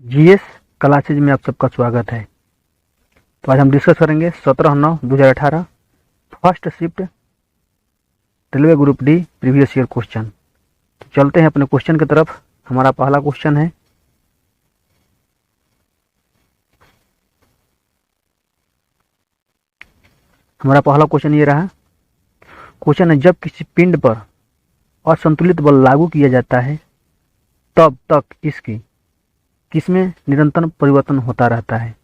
GS classes में आप सबका स्वागत है। तो आज हम डिस्कस करेंगे 17/9/2018 first shift railway group D previous year question. तो चलते हैं अपने क्वेश्चन की तरफ। हमारा पहला क्वेश्चन है, ये रहा। क्वेश्चन है, जब किसी पिंड पर असंतुलित बल लागू किया जाता है तब तक इसकी किसमें निरंतर परिवर्तन होता रहता है।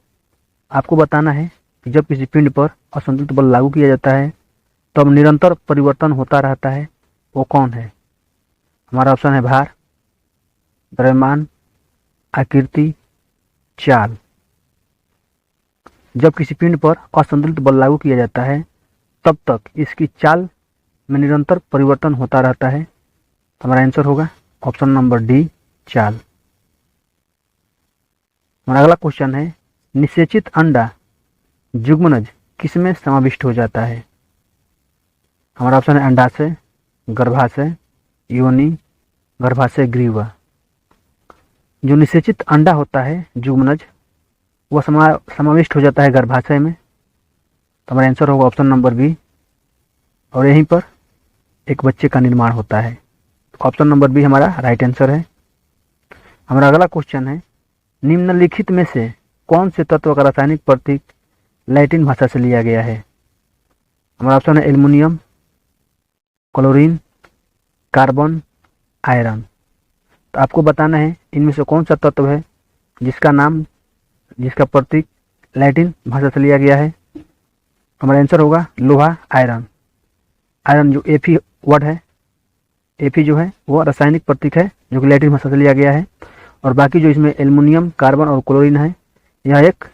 आपको बताना है कि जब किसी पिंड पर असंतुलित बल लागू किया जाता है तब निरंतर परिवर्तन होता रहता है, वो कौन है। हमारा ऑप्शन है भार, द्रव्यमान, आकृति, चाल। जब किसी पिंड पर असंतुलित बल लागू किया जाता है तब तक इसकी चाल में निरंतर परिवर्तन होता रहता है। हमारा आंसर होगा ऑप्शन नंबर डी, चाल। हमारा अगला क्वेश्चन है, निषेचित अंडा युग्मनज किसमें समाविष्ट हो जाता है। हमारा ऑप्शन है अंडाशय, गर्भाशय, योनि, गर्भाशय ग्रीवा। जो निषेचित अंडा होता है युग्मनज, वह समाविष्ट हो जाता है गर्भाशय में। तो हमारा आंसर होगा ऑप्शन नंबर बी, और यहीं पर एक बच्चे का निर्माण होता है। तो ऑप्शन नंबर बी हमारा राइट आंसर है। हमारा अगला क्वेश्चन है, निम्नलिखित में से कौन से तत्व का रासायनिक प्रतीक लैटिन भाषा से लिया गया है। हमारा ऑप्शन है एल्युमिनियम, क्लोरीन, कार्बन, आयरन। तो आपको बताना है इनमें से कौन सा तत्व है जिसका प्रतीक लैटिन भाषा से लिया गया है। हमारा आंसर होगा लोहा, आयरन। आयरन जो एफी वर्ड है, एफी जो है वो रासायनिक प्रतीक है जो कि लैटिन भाषा से लिया गया है, और बाकी जो इसमें एल्युमिनियम, कार्बन और क्लोरीन है, यह एक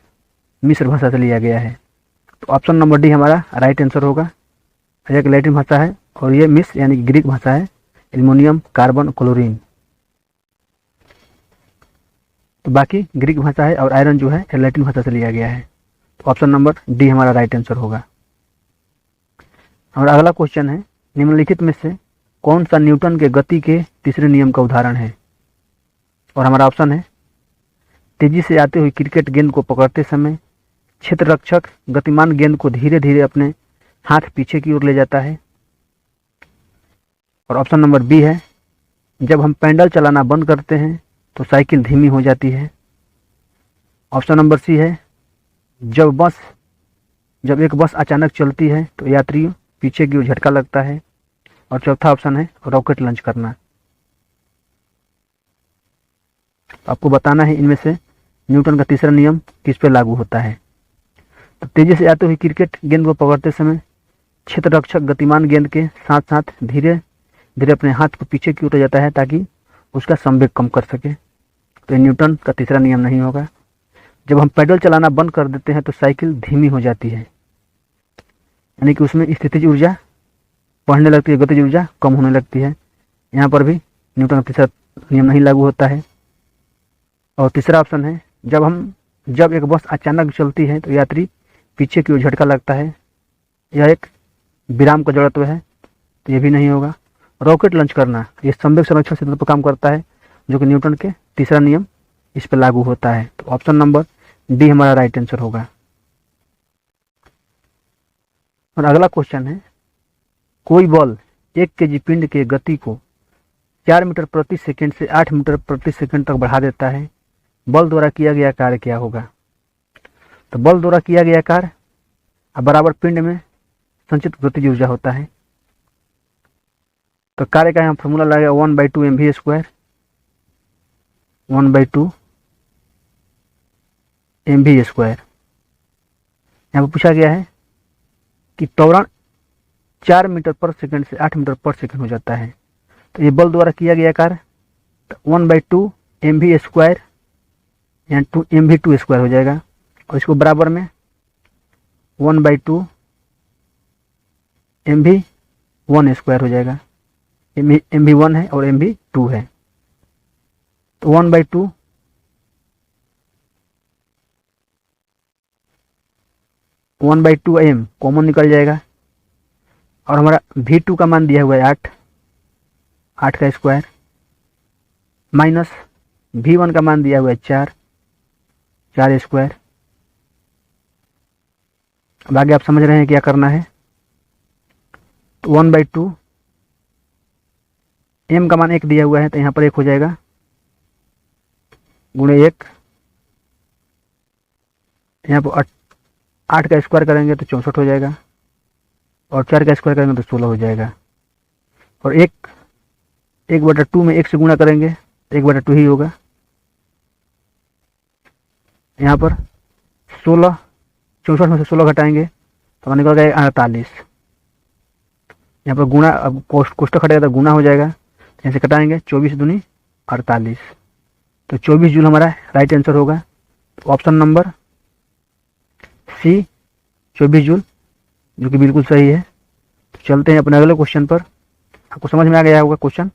मिस्र भाषा से लिया गया है। तो ऑप्शन नंबर डी हमारा राइट आंसर होगा। एक लैटिन भाषा है और ये मिस्र यानी कि ग्रीक भाषा है, एल्युमिनियम, कार्बन, क्लोरीन। तो बाकी ग्रीक भाषा है और आयरन जो है लैटिन भाषा से लिया गया है। तो ऑप्शन नंबर डी हमारा राइट आंसर होगा। हमारा अगला क्वेश्चन है, निम्नलिखित में से कौन सा न्यूटन के गति के तीसरे नियम का उदाहरण है। और हमारा ऑप्शन है, तेजी से आते हुए क्रिकेट गेंद को पकड़ते समय क्षेत्र रक्षक गतिमान गेंद को धीरे धीरे अपने हाथ पीछे की ओर ले जाता है। और ऑप्शन नंबर बी है, जब हम पैडल चलाना बंद करते हैं तो साइकिल धीमी हो जाती है। ऑप्शन नंबर सी है, जब एक बस अचानक चलती है तो यात्री पीछे की ओर झटका लगता है। और चौथा ऑप्शन है रॉकेट लॉन्च करना। आपको बताना है इनमें से न्यूटन का तीसरा नियम किस पे लागू होता है। तो तेजी से आते हुए क्रिकेट गेंद को पकड़ते समय क्षेत्र रक्षक गतिमान गेंद के साथ साथ धीरे धीरे अपने हाथ को पीछे की ओर जाता है ताकि उसका संवेग कम कर सके। तो न्यूटन का तीसरा नियम नहीं होगा। जब हम पैडल चलाना बंद कर देते हैं तो साइकिल धीमी हो जाती है, यानी कि उसमें स्थितिज ऊर्जा बढ़ने लगती है, गतिज ऊर्जा कम होने लगती है। यहाँ पर भी न्यूटन का तीसरा नियम नहीं लागू होता है। और तीसरा ऑप्शन है, जब एक बस अचानक चलती है तो यात्री पीछे की ओर झटका लगता है, यह एक विराम का जड़त्व है, तो यह भी नहीं होगा। रॉकेट लॉन्च करना, यह संवेग संरक्षण सिद्धांत पर काम करता है जो कि न्यूटन के तीसरा नियम इस पर लागू होता है। तो ऑप्शन नंबर डी हमारा राइट आंसर होगा। और अगला क्वेश्चन है, कोई बल 1 kg पिंड के गति को 4 मीटर प्रति सेकंड से 8 मीटर प्रति सेकंड तक बढ़ा देता है, बल द्वारा किया गया कार्य क्या होगा। तो बल द्वारा किया गया कार्य बराबर पिंड में संचित गतिज ऊर्जा होता है। तो कार्य का यहाँ फॉर्मूला लगेगा 1/2 mv²। 1/2 mv²। यहाँ पर पूछा गया है कि त्वरण 4 मीटर पर सेकंड से 8 मीटर पर सेकंड हो जाता है। तो ये बल द्वारा किया गया कार्य 1/2 mv² या 2 mv² हो जाएगा, और इसको बराबर में 1/2 mv² हो जाएगा। mv1 है और mv2 है, तो 1/2 m कॉमन निकल जाएगा, और हमारा v2 का मान दिया हुआ है 8 का स्क्वायर, माइनस v1 का मान दिया हुआ है 4, 4 स्क्वायर। अब आगे आप समझ रहे हैं क्या करना है। तो 1/2, m का मान 1 दिया हुआ है तो यहाँ पर 1 हो जाएगा, गुणे 1, यहाँ पर 8 का स्क्वायर करेंगे तो 64 हो जाएगा, और 4 का स्क्वायर करेंगे तो 16 हो जाएगा। और 1/2 में 1 से गुणा करेंगे तो 1/2 ही होगा। यहाँ पर 16, 64 में से 16 घटाएंगे तो हमारा निकल जाएगा 48। यहाँ पर गुणा, अब कोष्ठक हटेगा तो गुणा हो जाएगा, यहाँ से कटाएंगे 24 दूनी 48, तो 24 जूल हमारा राइट आंसर होगा। तो ऑप्शन नंबर सी 24 जूल, जो कि बिल्कुल सही है। तो चलते हैं अपने अगले क्वेश्चन पर। आपको समझ में आ गया होगा क्वेश्चन।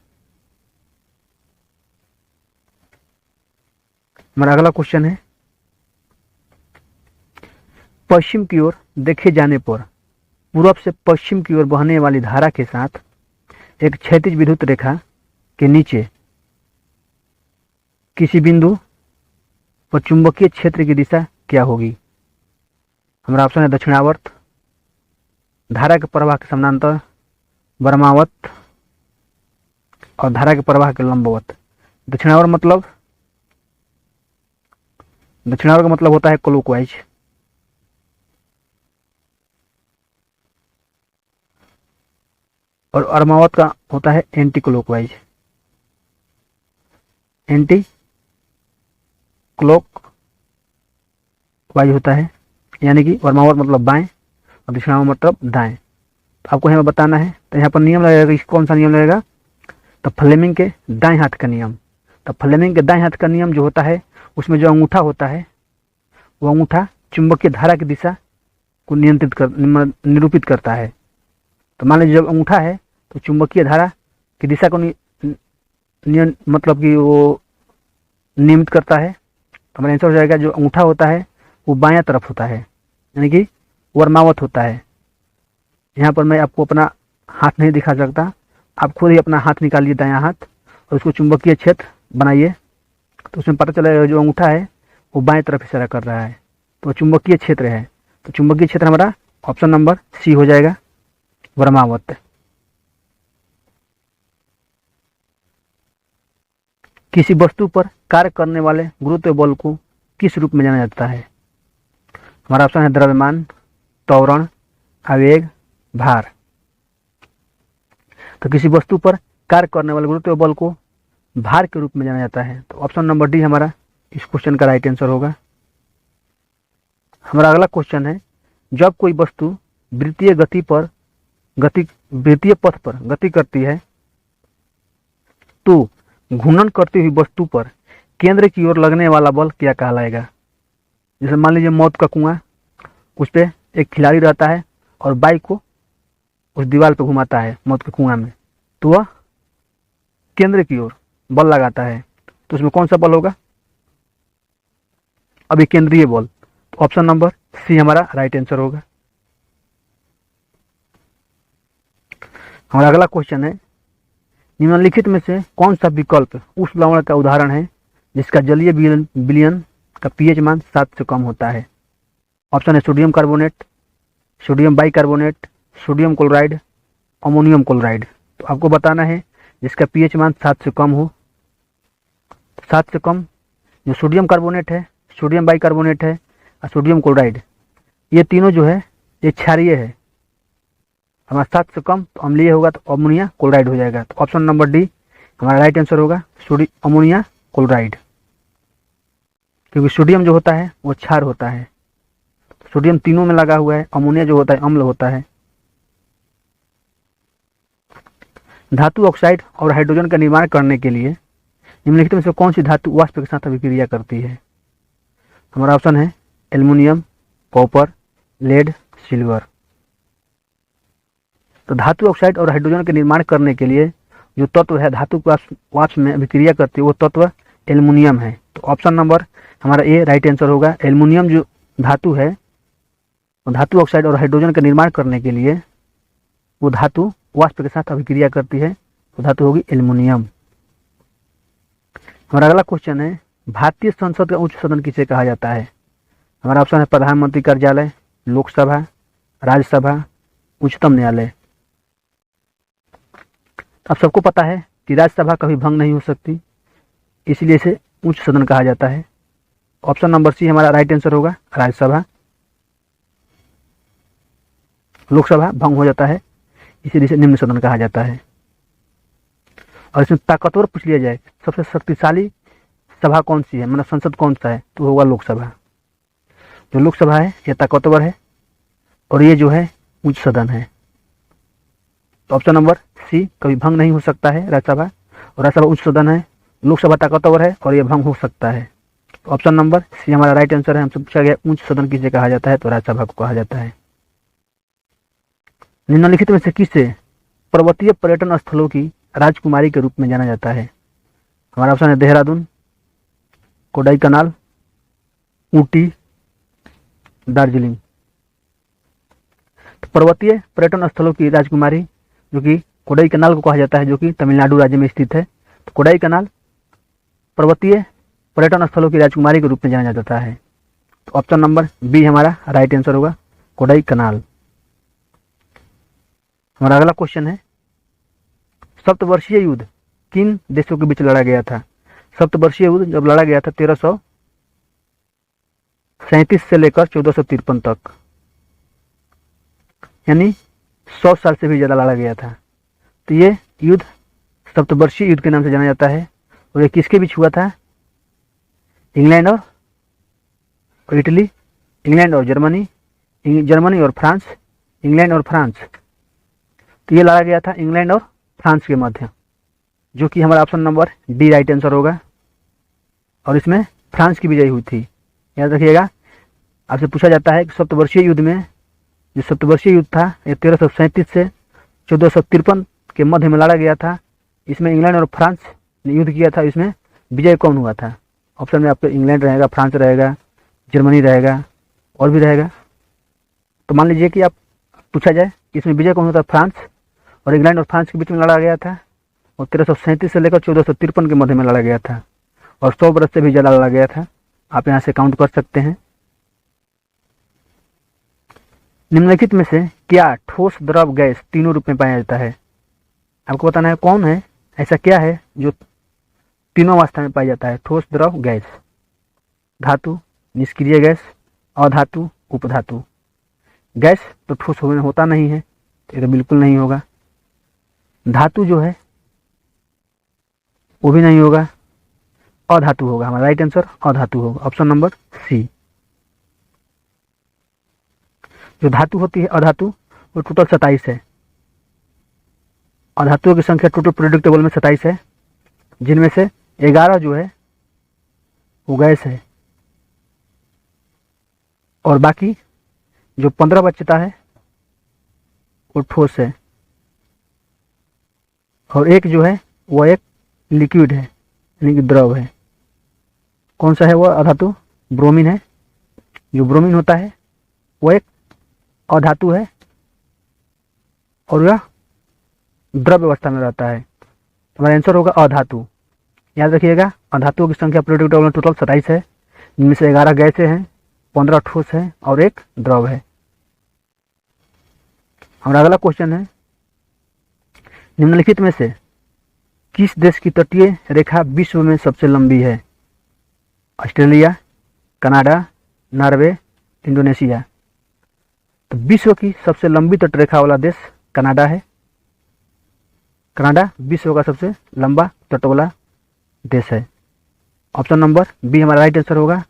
हमारा अगला क्वेश्चन है, पश्चिम की ओर देखे जाने पर पूरब से पश्चिम की ओर बहने वाली धारा के साथ एक क्षैतिज विद्युत रेखा के नीचे किसी बिंदु पर चुंबकीय क्षेत्र की दिशा क्या होगी। हमारा ऑप्शन है दक्षिणावर्त, धारा के प्रवाह के समानांतर, वामावर्त, और धारा के प्रवाह के लंबवत। दक्षिणावर्त का मतलब होता है क्लॉकवाइज, और वामावर्त का होता है एंटी क्लॉकवाइज। एंटी क्लॉकवाइज होता है, यानी कि वामावर्त मतलब बाएं और दक्षिणावर्त मतलब दाएं। तो आपको यहाँ बताना है, तो यहाँ पर नियम लगेगा, कौन सा नियम लगेगा, तो फ्लेमिंग के दाएं हाथ का नियम। तो फ्लेमिंग के दाएं हाथ का नियम जो होता है, उसमें जो अंगूठा होता है वो अंगूठा चुंबकीय धारा की दिशा को निरूपित करता है। तो मान लीजिए जब अंगूठा है तो चुंबकीय धारा की दिशा को मतलब कि वो नियमित करता है। तो हमारा आंसर हो जाएगा, जो अंगूठा होता है वो बायां तरफ होता है, यानी कि वामावर्त होता है। यहाँ पर मैं आपको अपना हाथ नहीं दिखा सकता, आप खुद ही अपना हाथ निकालिए दायां हाथ और उसको चुंबकीय क्षेत्र बनाइए, तो उसमें पता चलेगा जो अंगूठा है वो बाएं तरफ इशारा कर रहा है, तो चुंबकीय क्षेत्र है। तो चुंबकीय क्षेत्र हमारा ऑप्शन नंबर सी हो जाएगा, वामावर्त। किसी वस्तु पर कार्य करने वाले गुरुत्व बल को किस रूप में जाना जाता है। हमारा ऑप्शन है द्रव्यमान, त्वरण, आवेग, भार। तो किसी वस्तु पर कार्य करने वाले गुरुत्व बल को भार के रूप में जाना जाता है। तो ऑप्शन नंबर डी हमारा इस क्वेश्चन का राइट आंसर होगा। हमारा अगला क्वेश्चन है, जब कोई वस्तु वृत्तीय पथ पर गति करती है तो घूर्णन करती हुई वस्तु पर केंद्र की ओर लगने वाला बल क्या कहलाएगा। जैसे मान लीजिए मौत का कुआं, उस पर एक खिलाड़ी रहता है और बाइक को उस दीवार पर घुमाता है मौत के कुआं में, तो वह केंद्र की ओर बल लगाता है, तो उसमें कौन सा बल होगा, अभिकेंद्रीय बल। तो ऑप्शन नंबर सी हमारा राइट आंसर होगा। हमारा अगला क्वेश्चन है, निम्नलिखित में से कौन सा विकल्प उस लवण का उदाहरण है जिसका जलीय विलयन का पीएच मान 7 से कम होता है। ऑप्शन है sodium carbonate, sodium bicarbonate, sodium chloride, ammonium chloride. तो आपको बताना है जिसका पीएच मान 7 से कम हो। 7 से कम जो सोडियम कार्बोनेट है, सोडियम बाइकार्बोनेट है और सोडियम क्लोराइड, ये तीनों जो है ये क्षारीय है। हमारा 7 से कम तो अम्लीय होगा, तो अमोनिया क्लोराइड हो जाएगा। तो ऑप्शन नंबर डी हमारा राइट आंसर होगा, अमोनिया क्लोराइड, क्योंकि सोडियम जो होता है वो क्षार होता है। सोडियम तीनों में लगा हुआ है, अमोनिया जो होता है अम्ल होता है। धातु ऑक्साइड और हाइड्रोजन का निर्माण करने के लिए निम्नलिखित में से कौन सी धातु वाष्प के साथ अभिक्रिया करती है। हमारा ऑप्शन है एल्युमिनियम, कॉपर, लेड, सिल्वर। तो धातु ऑक्साइड और हाइड्रोजन के निर्माण करने के लिए जो तत्व है धातु वाष्प में अभिक्रिया करती है वो तत्व एल्युमिनियम है। तो ऑप्शन नंबर हमारा ए राइट आंसर होगा। एल्युमिनियम जो धातु है वो धातु ऑक्साइड और हाइड्रोजन का निर्माण करने के लिए वो धातु वाष्प के साथ अभिक्रिया करती है, तो धातु होगी एल्युमिनियम। हमारा अगला क्वेश्चन है, भारतीय संसद का उच्च सदन किसे कहा जाता है? हमारा ऑप्शन है प्रधानमंत्री कार्यालय, लोकसभा, राज्यसभा, उच्चतम न्यायालय। अब सबको पता है कि राज्यसभा कभी भंग नहीं हो सकती, इसलिए इसे उच्च सदन कहा जाता है। ऑप्शन नंबर सी हमारा राइट आंसर होगा, राज्यसभा। लोकसभा भंग हो जाता है, इसीलिए इसे निम्न सदन कहा जाता है। और इसमें ताकतवर पूछ लिया जाए सबसे शक्तिशाली सभा कौन सी है, मतलब संसद कौन सा है, तो होगा लोकसभा। जो लोकसभा है यह ताकतवर है और ये जो है उच्च सदन है। तो ऑप्शन नंबर सी कभी भंग नहीं हो सकता है राज्यसभा, और राज्यसभा उच्च सदन है, लोकसभा ताकतवर है और यह भंग हो सकता है। तो ऑप्शन नंबर सी हमारा राइट आंसर है। हमसे पूछा गया उच्च सदन किसे कहा जाता है, तो राज्यसभा को कहा जाता है। निम्नलिखित में से किसे पर्वतीय पर्यटन स्थलों की राजकुमारी के रूप में जाना जाता है? हमारा ऑप्शन है देहरादून, कोडाईकनाल, ऊटी, दार्जिलिंग। तो पर्वतीय पर्यटन स्थलों की राजकुमारी जो कि कोडाईकनाल को कहा जाता है, जो कि तमिलनाडु राज्य में स्थित है। तो कोडाईकनाल पर्वतीय पर्यटन स्थलों की राजकुमारी के रूप में जाना जाता है। तो ऑप्शन नंबर बी हमारा राइट आंसर होगा, कोडाईकनाल। हमारा अगला क्वेश्चन है, सप्तवर्षीय युद्ध किन देशों के बीच लड़ा गया था? सप्तवर्षीय युद्ध जब लड़ा गया था 1337 से लेकर 1453 तक, यानी 100 साल से भी ज्यादा लड़ा गया था। तो ये युद्ध सप्तवर्षीय युद्ध के नाम से जाना जाता है। और ये किसके बीच हुआ था? इंग्लैंड और इटली, इंग्लैंड और जर्मनी, जर्मनी और फ्रांस, इंग्लैंड और फ्रांस। तो ये लड़ा गया था इंग्लैंड और फ्रांस के मध्य, जो कि हमारा option number D right answer होगा। और इसमें फ्रांस की विजय हुई थी। याद रखिएगा, आपसे पूछा जाता है कि सप्तवर्षीय युद्ध में, जो सप्तवर्षीय युद्ध था ये 1337 से 1453 के मध्य में लड़ा गया था। इसमें इंग्लैंड और फ्रांस ने युद्ध किया था। इसमें विजय कौन हुआ था? ऑप्शन में आपको इंग्लैंड रहेगा, फ्रांस रहेगा, जर्मनी रहेगा और भी रहेगा। तो मान लीजिए कि आप पूछा जाए कि इसमें विजय कौन होता? फ्रांस। और इंग्लैंड और फ्रांस के बीच में लड़ा गया था और 1337 से लेकर 1453 के मध्य में लड़ा गया था और 100 वर्ष से भी ज्यादा लड़ा गया था। आप यहाँ से काउंट कर सकते हैं। निम्नलिखित में से क्या ठोस, द्रव, गैस तीनों रूप में पाया जाता है? आपको बताना है कौन है, ऐसा क्या है जो तीनों अवस्था में पाया जाता है? ठोस, द्रव, गैस। धातु, निष्क्रिय गैस, अधातु, उपधातु। गैस तो ठोस होता नहीं है, ये तो बिल्कुल नहीं होगा। धातु जो है वो भी नहीं होगा, अधातु होगा। हमारा राइट आंसर अधातु होगा, ऑप्शन नंबर सी। जो धातु होती है अधातु, वो टोटल 27 है। अधातुओं की संख्या टोटल पीरियोडिक टेबल में 27 है, जिनमें से 11 जो है वो गैस है और बाकी जो 15 बचता है वो ठोस है। और एक जो है वो एक लिक्विड है, यानी कि द्रव है। कौन सा है वो अधातु? ब्रोमीन है। जो ब्रोमीन होता है वो एक अधातु है और यह द्रव अवस्था में रहता है। हमारा आंसर होगा अधातु। याद रखिएगा, अधातुओं की संख्या पीरियोडिक टेबल में टोटल 27 है, जिनमें से 11 गैसें हैं, 15 ठोस है और एक द्रव है। हमारा अगला क्वेश्चन है, निम्नलिखित में से किस देश की तटीय रेखा विश्व में सबसे लंबी है? Australia, Canada, Norway, Indonesia. तो विश्व की सबसे लंबी तटरेखा वाला देश कनाडा है। कनाडा विश्व का सबसे लंबा तट वाला देश है। ऑप्शन नंबर बी हमारा राइट आंसर होगा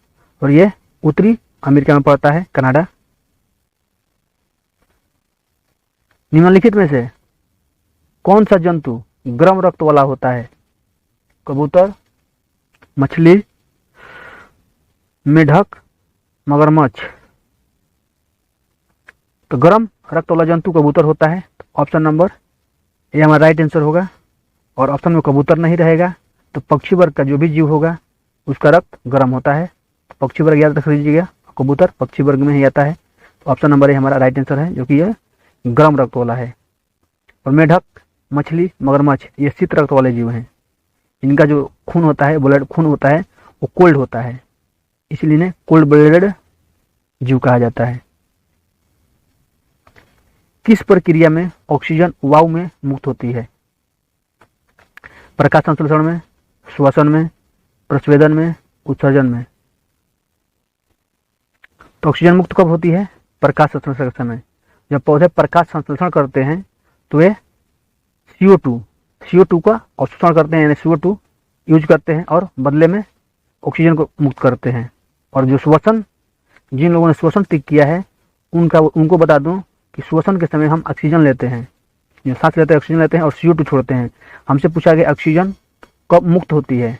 और ये उत्तरी अमेरिका में पड़ता है कनाडा। निम्नलिखित में से कौन सा जंतु गर्म रक्त वाला होता है? कबूतर, मछली, मेढक, मगरमच्छ। तो गर्म रक्त वाला जंतु कबूतर होता है। ऑप्शन नंबर ये हमारा राइट आंसर होगा। और ऑप्शन में कबूतर नहीं रहेगा तो पक्षी वर्ग का जो भी जीव होगा उसका रक्त गर्म होता है। पक्षी वर्ग याद रख लीजिएगा, कबूतर पक्षी वर्ग में ही आता है। तो ऑप्शन नंबर ये हमारा राइट आंसर है, जो कि यह गर्म रक्त वाला है। और मेढक, मछली, मगरमच्छ ये शीत रक्त वाले जीव हैं। इनका जो खून होता है, ब्लड खून होता है, वो कोल्ड होता है, इसलिए इन्हें कोल्ड ब्लडेड जीव कहा जाता है। किस प्रक्रिया में ऑक्सीजन वायु में मुक्त होती है? प्रकाश संश्लेषण में, श्वसन में, प्रस्वेदन में, उत्सर्जन में। तो ऑक्सीजन मुक्त कब होती है? प्रकाश संश्लेषण के समय। जब पौधे प्रकाश संश्लेषण करते हैं तो ये CO2 का अवशोषण करते हैं, यानी CO2 यूज करते हैं और बदले में ऑक्सीजन को मुक्त करते हैं। और जो श्वसन, जिन लोगों ने श्वसन तय किया है उनको बता दूं कि श्वसन के समय हम ऑक्सीजन लेते हैं, जो सांस लेते हैं ऑक्सीजन लेते हैं और CO2 छोड़ते हैं। हमसे पूछा गया ऑक्सीजन कब मुक्त होती है,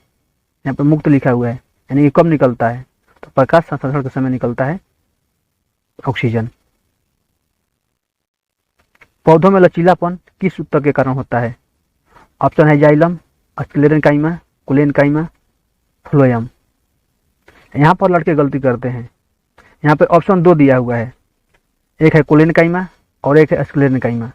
यहाँ पर मुक्त लिखा हुआ है, यानी कि कब निकलता है? तो प्रकाश संश्लेषण के समय निकलता है ऑक्सीजन। पौधों में लचीलापन किस ऊतक के कारण होता है? ऑप्शन है जाइलम, स्क्लेरेनकाइमा, कोलेनकाइमा, फ्लोएम। यहाँ पर लड़के गलती करते हैं, यहाँ पे ऑप्शन 2 दिया हुआ है, एक है कोलेनकाइमा और एक है स्क्लेरेनकाइमा।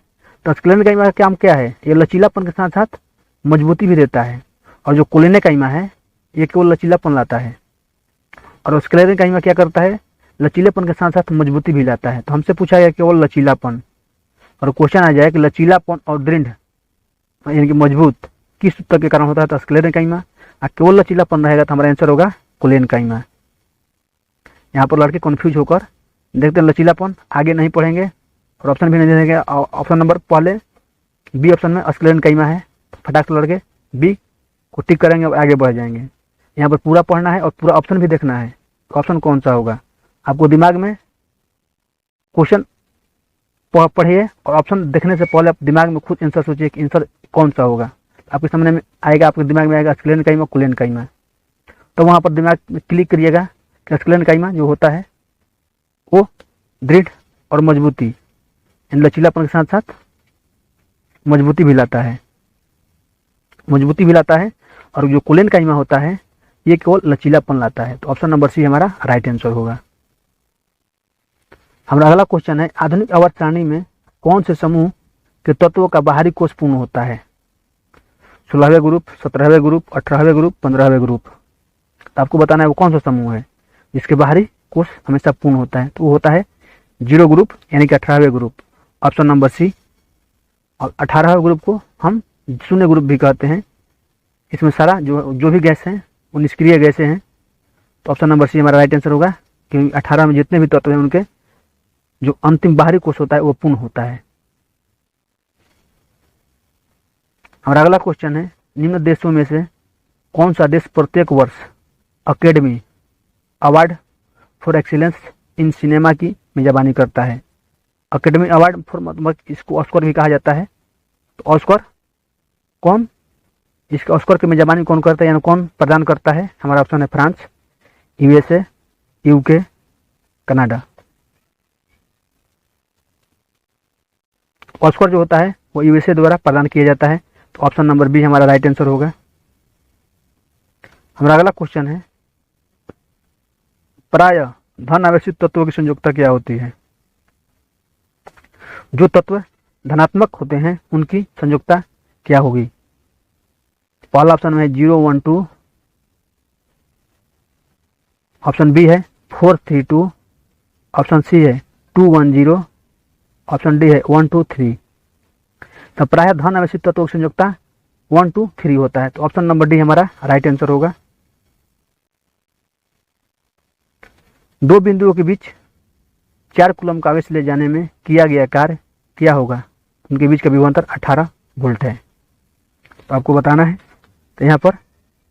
तो स्क्लेरेनकाइमा का काम क्या है? ये लचीलापन के साथ साथ मजबूती भी देता है, और जो कोलेनकाइमा है ये केवल लचीलापन लाता है, और स्क्लेरेनकाइमा क्या करता है? लचीलेपन के साथ साथ मजबूती भी लाता है। तो हमसे पूछा गया केवल लचीलापन, और क्वेश्चन आ जाए कि लचीलापन और दृढ़ यानी कि मजबूत किस ऊतक के कारण होता है? तो स्क्लेरेनकाइमा। और केवल लचीलापन रहेगा तो हमारा आंसर होगा कोलेनकाइमा। यहाँ पर लड़के कन्फ्यूज होकर देखते हैं लचीलापन, आगे नहीं पढ़ेंगे और ऑप्शन भी नहीं देंगे। ऑप्शन नंबर पहले बी ऑप्शन में स्क्लेरेनकाइमा है, फटाक से लड़के बी को टिक करेंगे और आगे बढ़ जाएंगे। यहाँ पर पूरा पढ़ना है और पूरा ऑप्शन भी देखना है, ऑप्शन कौन सा होगा। आपको दिमाग में क्वेश्चन पढ़िए और ऑप्शन देखने से पहले आप दिमाग में खुद आंसर सोचिए कि आंसर कौन सा होगा। आपके सामने में आएगा, आपके दिमाग में आएगा स्क्लेरेनकाइमा, कोलेनकाइमा। तो वहाँ पर दिमाग में क्लिक करिएगा कि स्क्लेरेनकाइमा जो होता है वो दृढ़ और मजबूती, इन लचीलापन के साथ साथ मजबूती भी लाता है, और जो कोलेनकाइमा होता है ये केवल लचीलापन लाता है। तो ऑप्शन नंबर सी हमारा राइट आंसर होगा। हमारा अगला क्वेश्चन है, आधुनिक आवर्त सारणी में कौन से समूह के तत्वों का बाहरी कोष पूर्ण होता है? 16वें ग्रुप, 17वें ग्रुप, 18वें ग्रुप, 15वें ग्रुप। तो आपको बताना है वो कौन सा समूह है जिसके बाहरी कोष हमेशा पूर्ण होता है। तो वो होता है 0 ग्रुप, यानी कि 18वें ग्रुप, ऑप्शन नंबर सी। और 18वें ग्रुप को हम शून्य ग्रुप भी कहते हैं। इसमें सारा जो भी गैस हैं वो निष्क्रिय गैसें हैं। तो ऑप्शन नंबर सी हमारा राइट आंसर होगा, क्योंकि 18 में जितने भी तत्व हैं उनके जो अंतिम बाहरी कोष होता है वो पूर्ण होता है। हमारा अगला क्वेश्चन है, निम्न देशों में से कौन सा देश प्रत्येक वर्ष academy award for excellence in cinema की मेजबानी करता है? अकेडमी अवार्ड फॉर, मतलब इसको ऑस्कर भी कहा जाता है। तो ऑस्कर कौन, इसके ऑस्कर की मेजबानी कौन करता है, यानी कौन प्रदान करता है? हमारा ऑप्शन है France, USA, UK, Canada. Oscar जो होता है वो USA द्वारा प्रदान किया जाता है। तो ऑप्शन नंबर बी हमारा राइट आंसर होगा। हमारा अगला क्वेश्चन है, प्राय धन आवेशित तत्वों की संयोजकता क्या होती है? जो तत्व धनात्मक होते हैं उनकी संयोजकता क्या होगी? पहला ऑप्शन में 0, 1, 2, ऑप्शन बी है 4, 3, 2, ऑप्शन सी है 2, 1, 0, ऑप्शन डी है 1, 2, 3। तो प्रायः धन आवेशित तत्वों की संयोजकता 1, 2, 3 होता है। तो ऑप्शन नंबर डी हमारा राइट आंसर होगा। दो बिंदुओं के बीच 4 कूलम का आवेश ले जाने में किया गया कार्य क्या होगा? उनके बीच का विभवांतर 18 वोल्ट है। तो आपको बताना है, तो यहाँ पर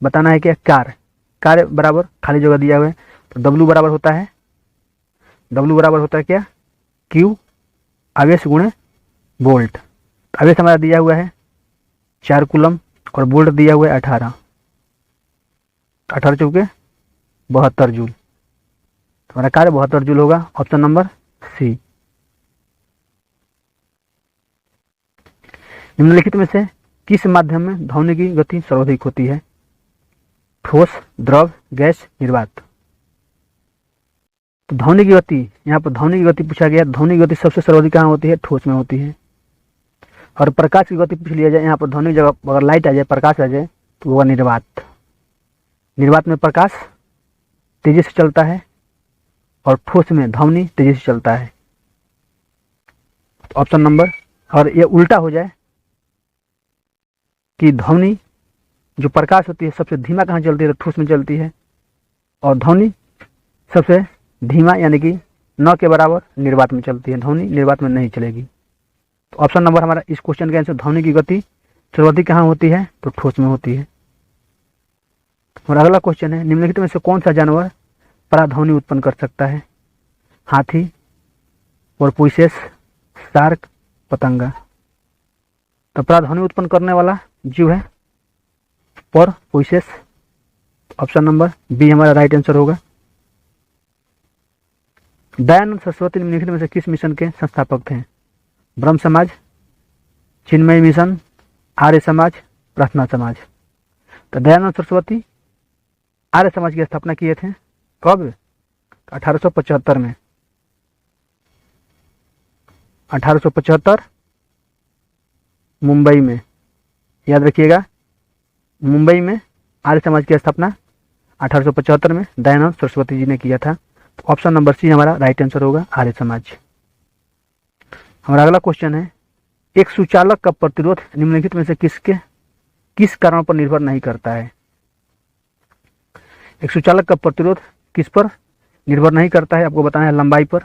बताना है कि कार्य बराबर खाली जगह दिया हुआ है। तो W बराबर होता है क्या? Q आवेश गुणे वोल्ट। आवेश हमारा दिया हुआ है 4 कूलम और वोल्ट दिया हुआ है 18 चौके 72 जूल। हमारा कार्य 72 जूल होगा, ऑप्शन नंबर सी। निम्नलिखित में से किस माध्यम में ध्वनि की गति सर्वाधिक होती है? ठोस, द्रव, गैस, निर्वात। तो ध्वनि की गति, यहाँ पर ध्वनि की गति पूछा गया। ध्वनि की गति सबसे सर्वाधिक कहाँ होती है? ठोस में होती है। और प्रकाश की गति पूछ लिया जाए, यहाँ पर ध्वनि की जगह अगर लाइट आ जाए, प्रकाश आ जाए, तो वो निर्वात। निर्वात में प्रकाश तेजी से चलता है और ठोस में ध्वनि तेजी से चलता है। ऑप्शन नंबर, और ये उल्टा हो जाए कि ध्वनि जो प्रकाश होती है सबसे धीमा कहाँ चलती है, तो ठोस में चलती है, और ध्वनि सबसे धीमा यानी कि न के बराबर निर्वात में चलती है, ध्वनि निर्वात में नहीं चलेगी। तो ऑप्शन नंबर हमारा इस क्वेश्चन का आंसर, ध्वनि की गति सर्वाधिक कहाँ होती है, तो ठोस में होती है। और अगला क्वेश्चन है, निम्नलिखित में से कौन सा जानवर पराध्वनि उत्पन्न कर सकता है? हाथी, पोरपुइसेस, शार्क, पतंगा। तो पराध्वनि उत्पन्न करने वाला जीव है पोरपुइसेस। ऑप्शन नंबर बी हमारा राइट आंसर होगा। दयानंद सरस्वती निम्नलिखित में से किस मिशन के संस्थापक थे? ब्रह्म समाज, चिन्मय मिशन, आर्य समाज, प्रार्थना समाज। तो दयानंद सरस्वती आर्य समाज की स्थापना किए थे। कब? 1875 में। 1875 मुंबई में, याद रखिएगा, मुंबई में आर्य समाज की स्थापना 1875 में दयानंद सरस्वती जी ने किया था। तो ऑप्शन नंबर सी हमारा राइट आंसर होगा, आर्य समाज। हमारा अगला क्वेश्चन है, एक सुचालक का प्रतिरोध निम्नलिखित में से किस कारण पर निर्भर नहीं करता है? एक सुचालक का प्रतिरोध किस पर निर्भर नहीं करता है? आपको बताना है लंबाई पर,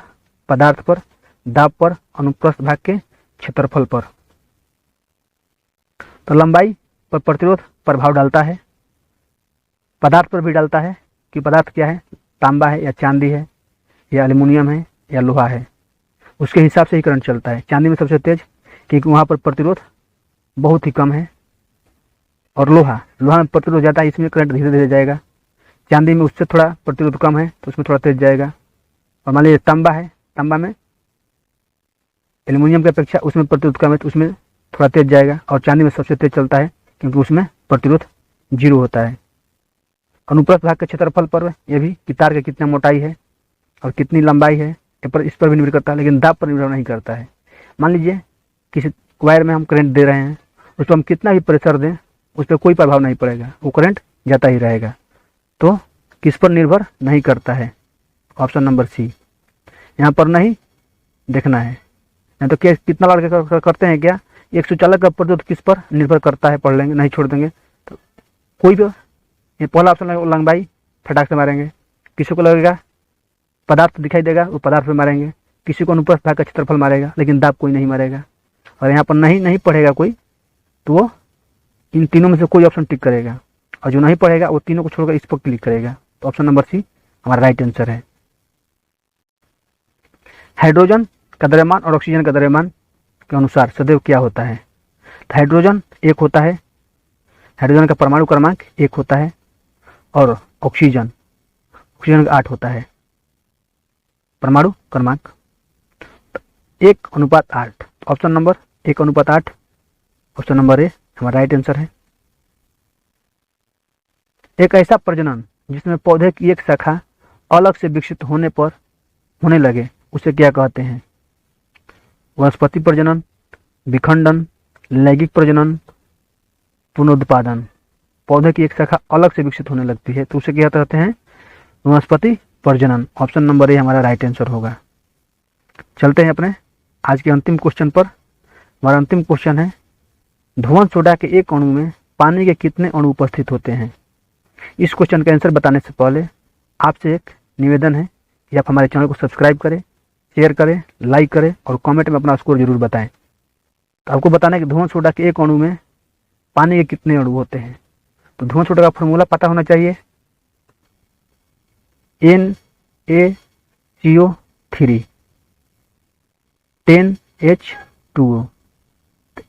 पदार्थ पर, दाब पर, अनुप्रस्थ भाग के क्षेत्रफल पर। तो लंबाई पर प्रतिरोध प्रभाव डालता है, पदार्थ पर भी डालता है कि पदार्थ क्या है, तांबा है या चांदी है या एल्युमिनियम है या लोहा है, उसके हिसाब से ही करंट चलता है। चांदी में सबसे तेज, क्योंकि वहाँ पर प्रतिरोध बहुत ही कम है, और लोहा में प्रतिरोध ज़्यादा है, इसमें करंट धीरे धीरे जाएगा। चांदी में उससे थोड़ा प्रतिरोध कम है तो उसमें थोड़ा तेज जाएगा। और मान लीजिए तांबा है, तांबा में एल्युमिनियम की अपेक्षा उसमें प्रतिरोध कम है तो उसमें थोड़ा तेज जाएगा। और चांदी में सबसे तेज चलता है क्योंकि उसमें प्रतिरोध 0 होता है। अनुप्रस्थ भाग के क्षेत्रफल पर यह भी कि तार की कितना मोटाई है और कितनी लंबाई है, इस पर भी निर्भर करता है, लेकिन दाब पर निर्भर नहीं करता है। मान लीजिए किसी वायर में हम करंट दे रहे हैं, उस पर हम कितना भी प्रेशर दें उस पर कोई प्रभाव नहीं पड़ेगा, वो करंट जाता ही रहेगा। तो किस पर निर्भर नहीं करता है? Option number C. यहाँ पर नहीं देखना है, नहीं तो क्या कितना बार करते हैं क्या, एक सुचालक का प्रतिरोध किस पर निर्भर करता है पढ़ लेंगे, नहीं छोड़ देंगे। तो कोई भी, ये पहला ऑप्शन लगेगा लंबाई, फटाक से मारेंगे। किसी को लगेगा पदार्थ दिखाई देगा, वो पदार्थ पे मारेंगे। किसी को अनुप्रस्थ भाग का क्षेत्रफल मारेगा, लेकिन दाब कोई नहीं मारेगा। और यहाँ पर नहीं पढ़ेगा कोई, तो वो इन तीनों में से कोई ऑप्शन टिक करेगा, और जो नहीं पढ़ेगा वो तीनों को छोड़कर इस पर क्लिक करेगा। तो ऑप्शन नंबर सी हमारा राइट आंसर है। हाइड्रोजन का द्रव्यमान और ऑक्सीजन का द्रव्यमान के अनुसार सदैव क्या होता है? तो हाइड्रोजन 1 होता है, हाइड्रोजन का परमाणु क्रमांक 1 होता है, और ऑक्सीजन का 8 होता है परमाणु क्रमांक, 1:8। Option number 1:8, option number A हमारा राइट आंसर है। एक ऐसा प्रजनन जिसमें पौधे की एक शाखा अलग से विकसित होने लगे उसे क्या कहते हैं? वनस्पति प्रजनन, विखंडन, लैंगिक प्रजनन, पुनरुत्पादन। पौधे की एक शाखा अलग से विकसित होने लगती है तो उसे क्या कहते हैं? वनस्पति प्रजनन। ऑप्शन नंबर ए हमारा राइट आंसर होगा। चलते हैं अपने आज के अंतिम क्वेश्चन पर। हमारा अंतिम क्वेश्चन है, धुआं सोडा के एक अणु में पानी के कितने अणु उपस्थित होते हैं? इस क्वेश्चन का आंसर बताने से पहले आपसे एक निवेदन है कि आप हमारे चैनल को सब्सक्राइब करें, शेयर करें, लाइक करें और कमेंट में अपना स्कोर जरूर बताएं। तो आपको बताना है कि धुआं सोडा के एक अणु में पानी के कितने अणु होते हैं। तो धुआं सोडा का फॉर्मूला पता होना चाहिए, NaCO3 10H2O।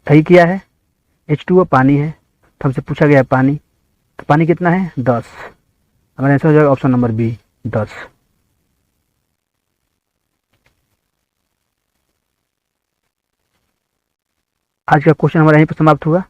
यही क्या है? H2O पानी है, तो हमसे पूछा गया है पानी, तो पानी कितना है? 10। हमारा आंसर हो जाएगा ऑप्शन नंबर बी, 10। आज का क्वेश्चन हमारा यहीं पर समाप्त हुआ।